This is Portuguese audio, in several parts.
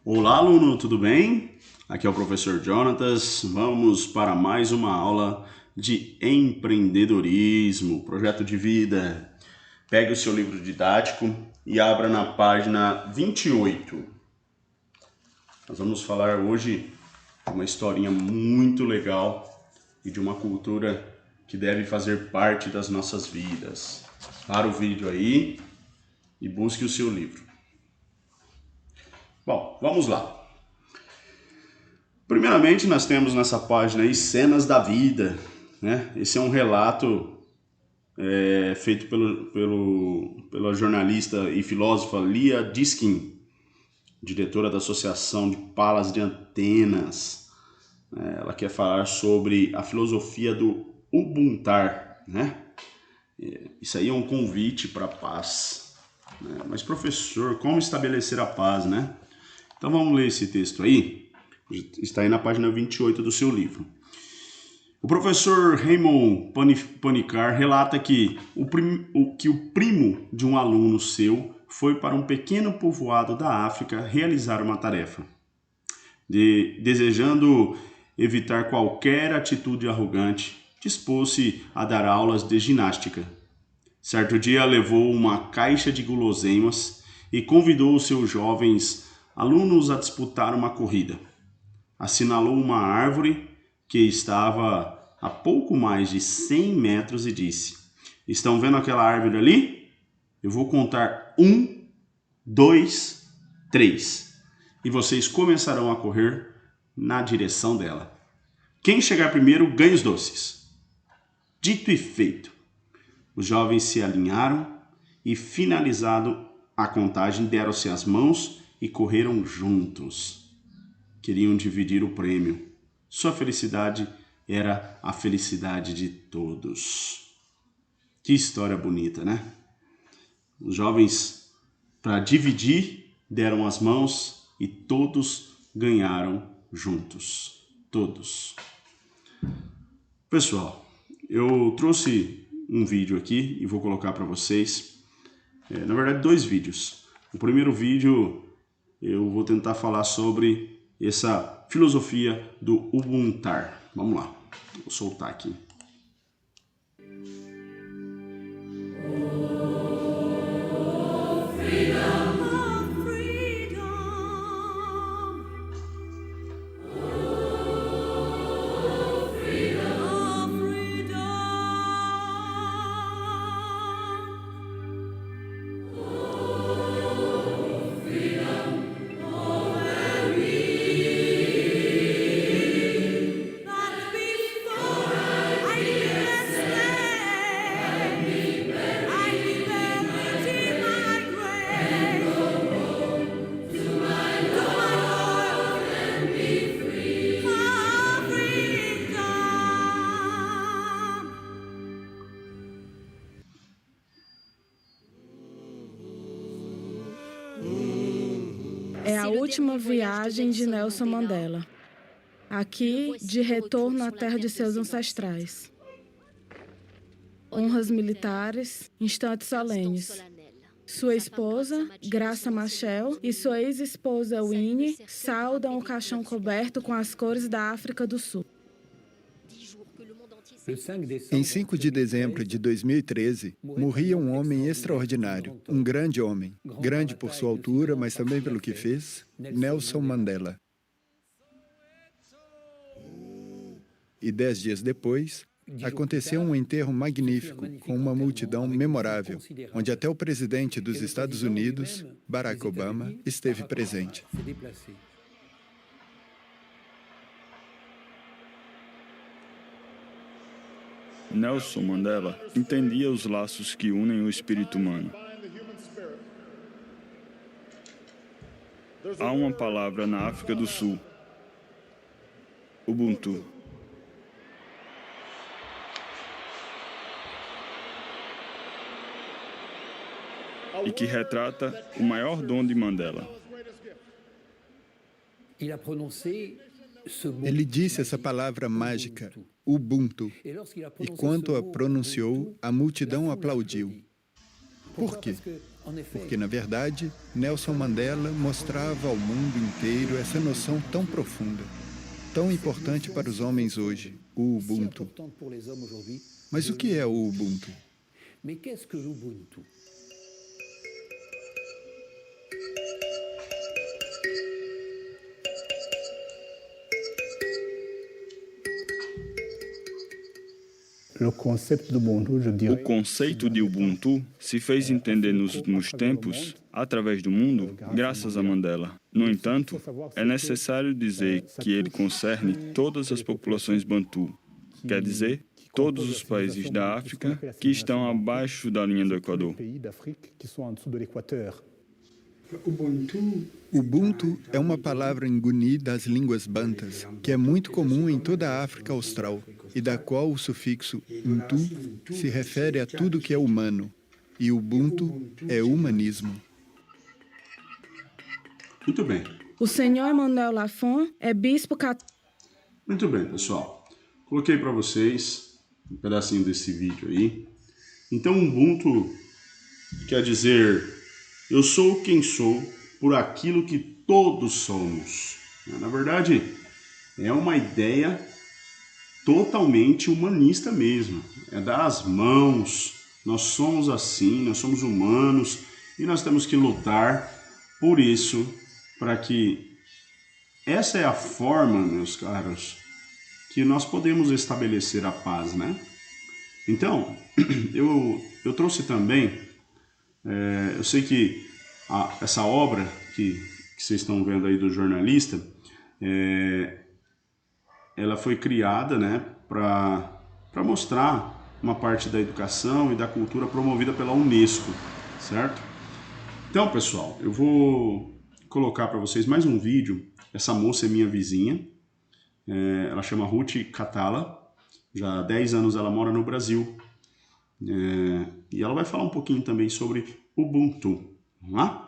Olá, aluno, tudo bem? Aqui é o professor Jonatas. Vamos para mais uma aula de empreendedorismo, projeto de vida. Pegue o seu livro didático e abra na página 28. Nós vamos falar hoje de uma historinha muito legal e de uma cultura que deve fazer parte das nossas vidas. Para o vídeo aí e busque o seu livro. Bom, vamos lá. Primeiramente, nós temos nessa página aí cenas da vida, né? Esse é um relato feito pela jornalista e filósofa Lia Diskin, diretora da Associação de Palas de Atenas. Ela quer falar sobre a filosofia do Ubuntar, né? Isso aí é um convite para a paz. Né? Mas, professor, como estabelecer a paz, né? Então vamos ler esse texto aí. Está aí na página 28 do seu livro. O professor Raymond Panikkar relata que o primo de um aluno seu foi para um pequeno povoado da África realizar uma tarefa. Desejando evitar qualquer atitude arrogante, dispôs-se a dar aulas de ginástica. Certo dia levou uma caixa de guloseimas e convidou os seus jovens alunos a disputar uma corrida. Assinalou uma árvore que estava a pouco mais de 100 metros e disse: "Estão vendo aquela árvore ali? Eu vou contar 1, 2, 3 e vocês começarão a correr na direção dela. Quem chegar primeiro ganha os doces." Dito e feito, os jovens se alinharam e, finalizado a contagem, deram-se as mãos e correram juntos. Queriam dividir o prêmio. Sua felicidade era a felicidade de todos. Que história bonita, né? Os jovens, para dividir, deram as mãos e todos ganharam juntos. Todos. Pessoal, eu trouxe um vídeo aqui e vou colocar para vocês. Na verdade, 2 vídeos. O primeiro vídeo eu vou tentar falar sobre essa filosofia do Ubuntar. Vamos lá, vou soltar aqui. É a última viagem de Nelson Mandela, aqui de retorno à terra de seus ancestrais. Honras militares, instantes solenes. Sua esposa, Graça Machel, e sua ex-esposa, Winnie, saudam o caixão coberto com as cores da África do Sul. Em 5 de dezembro de 2013, morria um homem extraordinário, um grande homem, grande por sua altura, mas também pelo que fez, Nelson Mandela. E 10 dias depois, aconteceu um enterro magnífico, com uma multidão memorável, onde até o presidente dos Estados Unidos, Barack Obama, esteve presente. Nelson Mandela entendia os laços que unem o espírito humano. Há uma palavra na África do Sul, Ubuntu. E que retrata o maior dom de Mandela. Ele disse essa palavra mágica, Ubuntu, e quando a pronunciou, a multidão aplaudiu. Por quê? Porque, na verdade, Nelson Mandela mostrava ao mundo inteiro essa noção tão profunda, tão importante para os homens hoje, o Ubuntu. Mas o que é o Ubuntu? O conceito de Ubuntu se fez entender nos últimos tempos, através do mundo, graças a Mandela. No entanto, é necessário dizer que ele concerne todas as populações bantu, quer dizer, todos os países da África que estão abaixo da linha do Equador. Ubuntu é uma palavra em Nguni das línguas bantas, que é muito comum em toda a África Austral, e da qual o sufixo "ntu" se refere a tudo que é humano, e Ubuntu é humanismo. Muito bem. O senhor Emmanuel Lafon é bispo católico. Muito bem, pessoal. Coloquei para vocês um pedacinho desse vídeo aí. Então, Ubuntu quer dizer: eu sou quem sou por aquilo que todos somos. Na verdade, é uma ideia totalmente humanista mesmo. É dar as mãos. Nós somos assim, nós somos humanos e nós temos que lutar por isso, para que essa é a forma, meus caros, que nós podemos estabelecer a paz, né? Então, eu trouxe também, eu sei que essa obra que vocês estão vendo aí do jornalista, ela foi criada, né, para mostrar uma parte da educação e da cultura promovida pela Unesco, certo? Então, pessoal, eu vou colocar para vocês mais um vídeo. Essa moça é minha vizinha, ela chama Ruth Catala, já há 10 anos ela mora no Brasil, e ela vai falar um pouquinho também sobre Ubuntu. Vamos lá?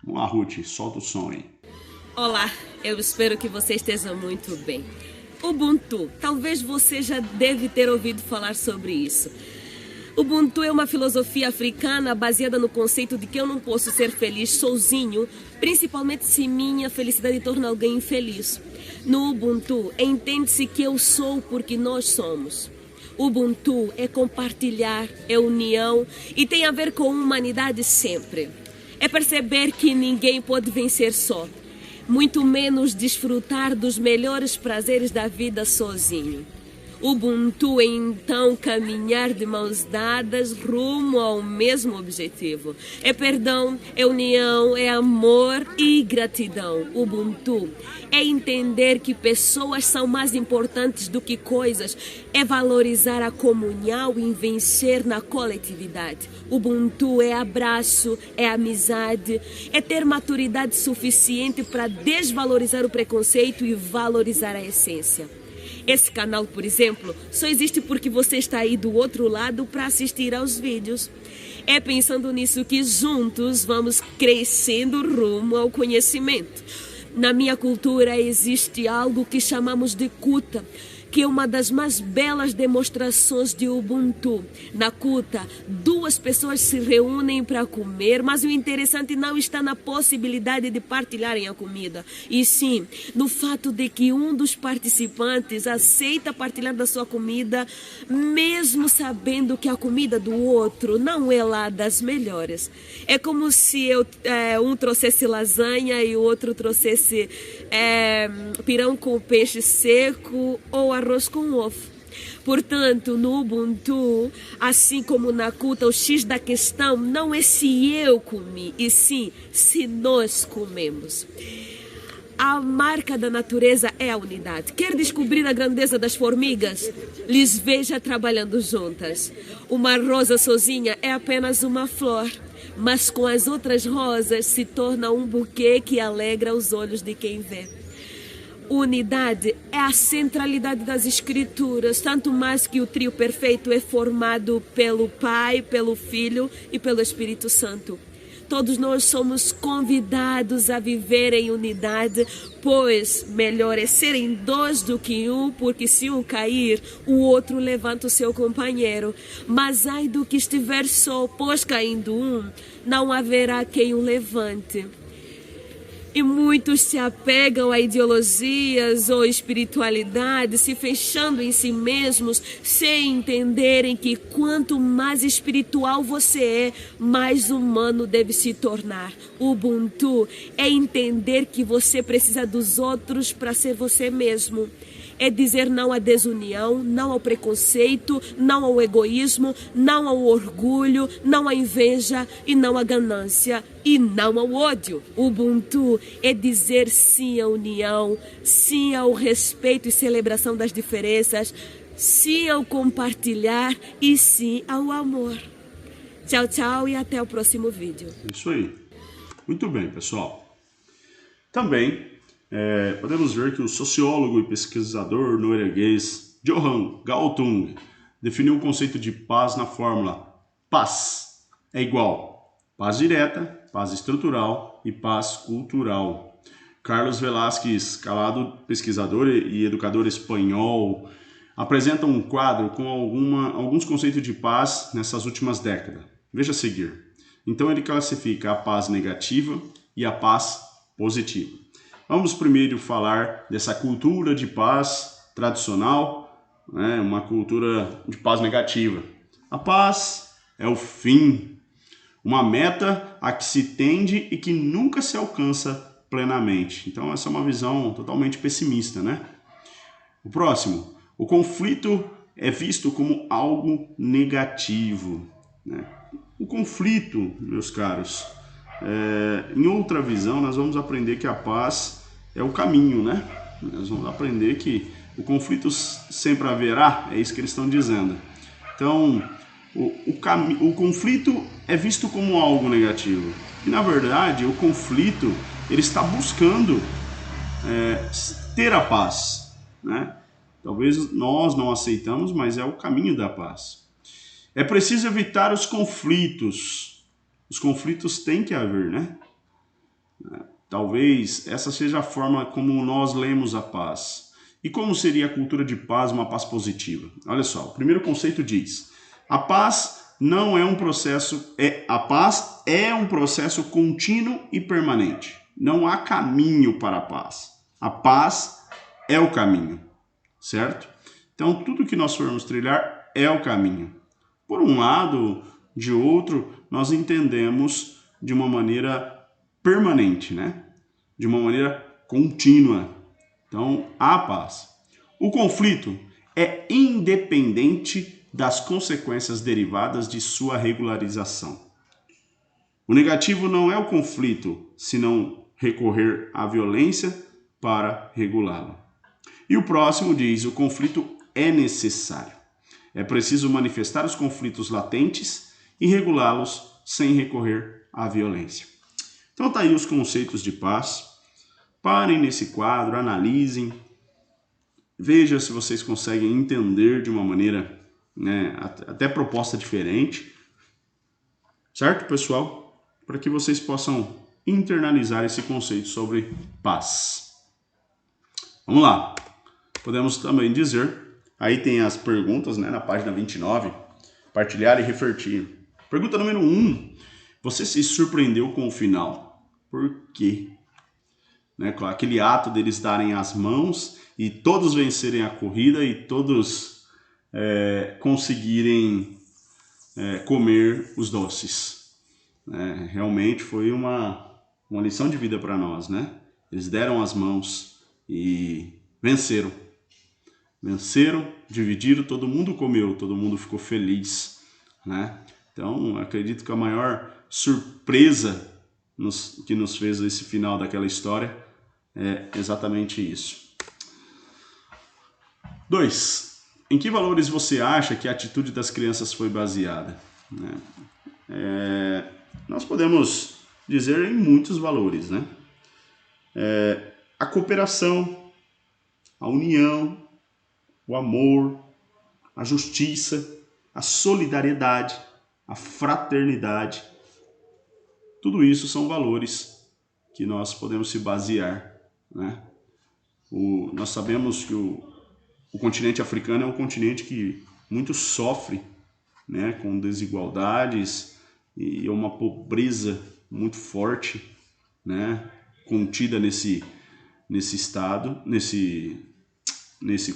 Vamos lá, Ruth, solta o som aí. Olá, eu espero que você esteja muito bem. Ubuntu, talvez você já deve ter ouvido falar sobre isso. Ubuntu é uma filosofia africana baseada no conceito de que eu não posso ser feliz sozinho, principalmente se minha felicidade torna alguém infeliz. No Ubuntu, entende-se que eu sou porque nós somos. Ubuntu é compartilhar, é união e tem a ver com humanidade sempre. É perceber que ninguém pode vencer só, muito menos desfrutar dos melhores prazeres da vida sozinho. Ubuntu é então caminhar de mãos dadas rumo ao mesmo objetivo. É perdão, é união, é amor e gratidão. Ubuntu é entender que pessoas são mais importantes do que coisas. É valorizar a comunhão e vencer na coletividade. Ubuntu é abraço, é amizade, é ter maturidade suficiente para desvalorizar o preconceito e valorizar a essência. Esse canal, por exemplo, só existe porque você está aí do outro lado para assistir aos vídeos. É pensando nisso que juntos vamos crescendo rumo ao conhecimento. Na minha cultura existe algo que chamamos de kuta, que é uma das mais belas demonstrações de Ubuntu. Na kuta, 2 pessoas se reúnem para comer, mas o interessante não está na possibilidade de partilharem a comida, e sim no fato de que um dos participantes aceita partilhar da sua comida, mesmo sabendo que a comida do outro não é lá das melhores. É como se um trouxesse lasanha e o outro trouxesse pirão com peixe seco ou arroz com ovo. Portanto, no Ubuntu, assim como na kuta, o X da questão não é se eu comi, e sim se nós comemos. A marca da natureza é a unidade. Quer descobrir a grandeza das formigas? Lhes veja trabalhando juntas. Uma rosa sozinha é apenas uma flor, mas com as outras rosas se torna um buquê que alegra os olhos de quem vê. Unidade é a centralidade das escrituras, tanto mais que o trio perfeito é formado pelo Pai, pelo Filho e pelo Espírito Santo. Todos nós somos convidados a viver em unidade, pois melhor é serem dois do que um, porque se um cair, o outro levanta o seu companheiro. Mas ai do que estiver só, pois caindo um, não haverá quem o levante. E muitos se apegam a ideologias ou espiritualidade, se fechando em si mesmos, sem entenderem que quanto mais espiritual você é, mais humano deve se tornar. Ubuntu é entender que você precisa dos outros para ser você mesmo. É dizer não à desunião, não ao preconceito, não ao egoísmo, não ao orgulho, não à inveja e não à ganância e não ao ódio. Ubuntu é dizer sim à união, sim ao respeito e celebração das diferenças, sim ao compartilhar e sim ao amor. Tchau, tchau e até o próximo vídeo. Isso aí. Muito bem, pessoal. Também podemos ver que o sociólogo e pesquisador norueguês Johan Galtung definiu o conceito de paz na fórmula: paz é igual paz direta, paz estrutural e paz cultural. Carlos Velázquez Calado, pesquisador e educador espanhol, apresenta um quadro com alguns conceitos de paz nessas últimas décadas. Veja a seguir. Então ele classifica a paz negativa e a paz positiva. Vamos primeiro falar dessa cultura de paz tradicional, né? Uma cultura de paz negativa. A paz é o fim, uma meta a que se tende e que nunca se alcança plenamente. Então essa é uma visão totalmente pessimista, né? O próximo, o conflito é visto como algo negativo, né? O conflito, meus caros, em outra visão, nós vamos aprender que a paz é o caminho, né? Nós vamos aprender que o conflito sempre haverá, é isso que eles estão dizendo. Então, o conflito é visto como algo negativo. E, na verdade, o conflito, ele está buscando ter a paz, né? Talvez nós não aceitamos, mas é o caminho da paz. É preciso evitar os conflitos. Os conflitos têm que haver, né? Talvez essa seja a forma como nós lemos a paz. E como seria a cultura de paz, uma paz positiva? Olha só, o primeiro conceito diz: a paz não é um processo, a paz é um processo contínuo e permanente. Não há caminho para a paz. A paz é o caminho, certo? Então tudo que nós formos trilhar é o caminho. Por um lado, de outro, nós entendemos de uma maneira permanente, né? De uma maneira contínua. Então, há paz. O conflito é independente das consequências derivadas de sua regularização. O negativo não é o conflito, senão recorrer à violência para regulá-lo. E o próximo diz: o conflito é necessário. É preciso manifestar os conflitos latentes e regulá-los sem recorrer à violência. Então tá aí os conceitos de paz. Parem nesse quadro, analisem, veja se vocês conseguem entender de uma maneira, né, até proposta diferente, certo, pessoal? Para que vocês possam internalizar esse conceito sobre paz. Vamos lá. Podemos também dizer, aí tem as perguntas, né, na página 29, partilhar e refletir. Pergunta número 1. Você se surpreendeu com o final? Por quê? Né, com aquele ato deles darem as mãos e todos vencerem a corrida e todos conseguirem comer os doces. Realmente foi uma lição de vida para nós, né? Eles deram as mãos e venceram. Venceram, dividiram, todo mundo comeu, todo mundo ficou feliz, né? Então, acredito que a maior surpresa que nos fez esse final daquela história é exatamente isso. 2. Em que valores você acha que a atitude das crianças foi baseada? Nós podemos dizer em muitos valores, né? A cooperação, a união, o amor, a justiça, a solidariedade, a fraternidade. tudo isso são valores que nós podemos se basear, né? Nós sabemos que o continente africano é um continente que muito sofre, né, com desigualdades e uma pobreza muito forte, né, contida nesse estado, nesse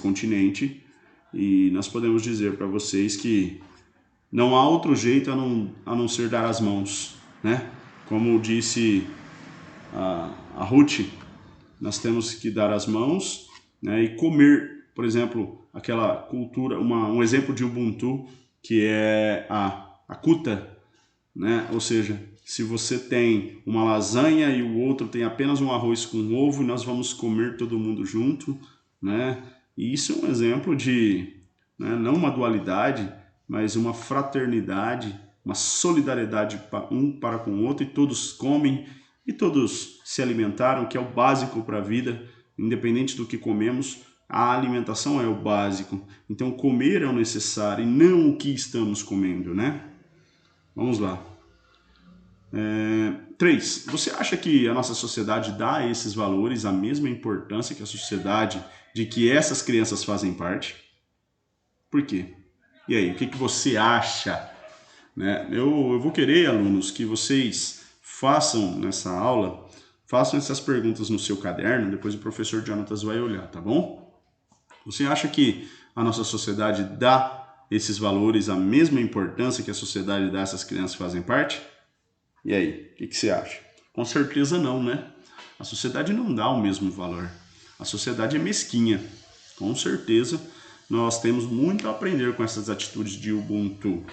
continente. E nós podemos dizer para vocês que não há outro jeito a não ser dar as mãos, né? Como disse a Ruth, nós temos que dar as mãos, né, e comer, por exemplo, aquela cultura, um exemplo de Ubuntu, que é a kuta, né? Ou seja, se você tem uma lasanha e o outro tem apenas um arroz com ovo, nós vamos comer todo mundo junto, né? E isso é um exemplo de, né, não uma dualidade, mas uma fraternidade, uma solidariedade um para com o outro, e todos comem e todos se alimentaram, que é o básico para a vida, independente do que comemos, a alimentação é o básico. Então comer é o necessário e não o que estamos comendo, né? Vamos lá. 3. Você acha que a nossa sociedade dá a esses valores a mesma importância que a sociedade de que essas crianças fazem parte? Por quê? E aí, o que você acha? Né? Eu vou querer, alunos, que vocês façam nessa aula, façam essas perguntas no seu caderno, depois o professor Jonatas vai olhar, tá bom? Você acha que a nossa sociedade dá esses valores a mesma importância que a sociedade dá a essas crianças que fazem parte? E aí, o que você acha? Com certeza não, né? A sociedade não dá o mesmo valor. A sociedade é mesquinha. Com certeza, nós temos muito a aprender com essas atitudes de Ubuntu,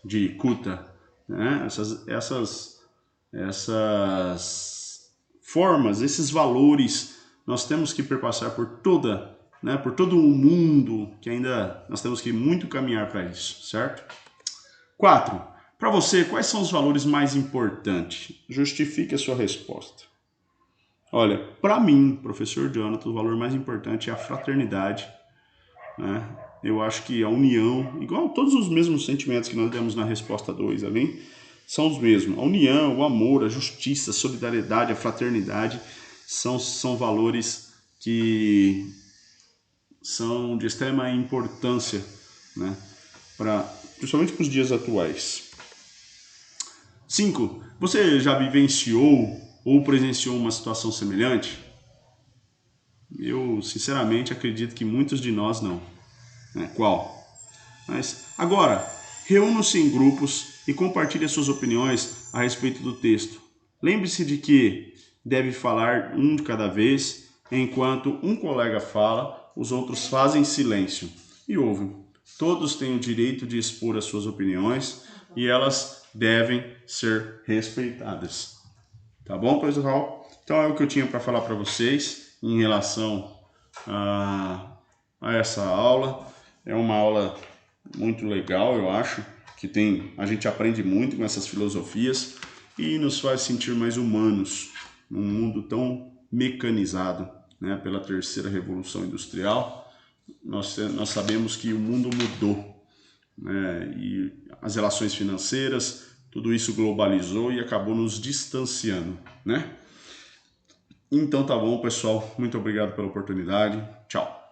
de kuta, né? Essas formas, esses valores, nós temos que perpassar por todo o mundo, que ainda nós temos que muito caminhar para isso, certo? 4. Para você, quais são os valores mais importantes? Justifique a sua resposta. Olha, para mim, professor Jonathan, o valor mais importante é a fraternidade, né? Eu acho que a união, igual todos os mesmos sentimentos que nós demos na resposta 2 ali, são os mesmos. A união, o amor, a justiça, a solidariedade, a fraternidade são valores que são de extrema importância, né? Principalmente para os dias atuais. 5. Você já vivenciou ou presenciou uma situação semelhante? Eu, sinceramente, acredito que muitos de nós não. Qual? Mas agora, reúna-se em grupos e compartilhe suas opiniões a respeito do texto. Lembre-se de que deve falar um de cada vez, enquanto um colega fala, os outros fazem silêncio e ouvem. Todos têm o direito de expor as suas opiniões e elas devem ser respeitadas. Tá bom, pessoal? Então é o que eu tinha para falar para vocês em relação a essa aula. É uma aula muito legal, eu acho, que a gente aprende muito com essas filosofias e nos faz sentir mais humanos num mundo tão mecanizado, né, pela terceira revolução industrial. Nós sabemos que o mundo mudou, né, e as relações financeiras, tudo isso globalizou e acabou nos distanciando, né? Então tá bom, pessoal. Muito obrigado pela oportunidade. Tchau.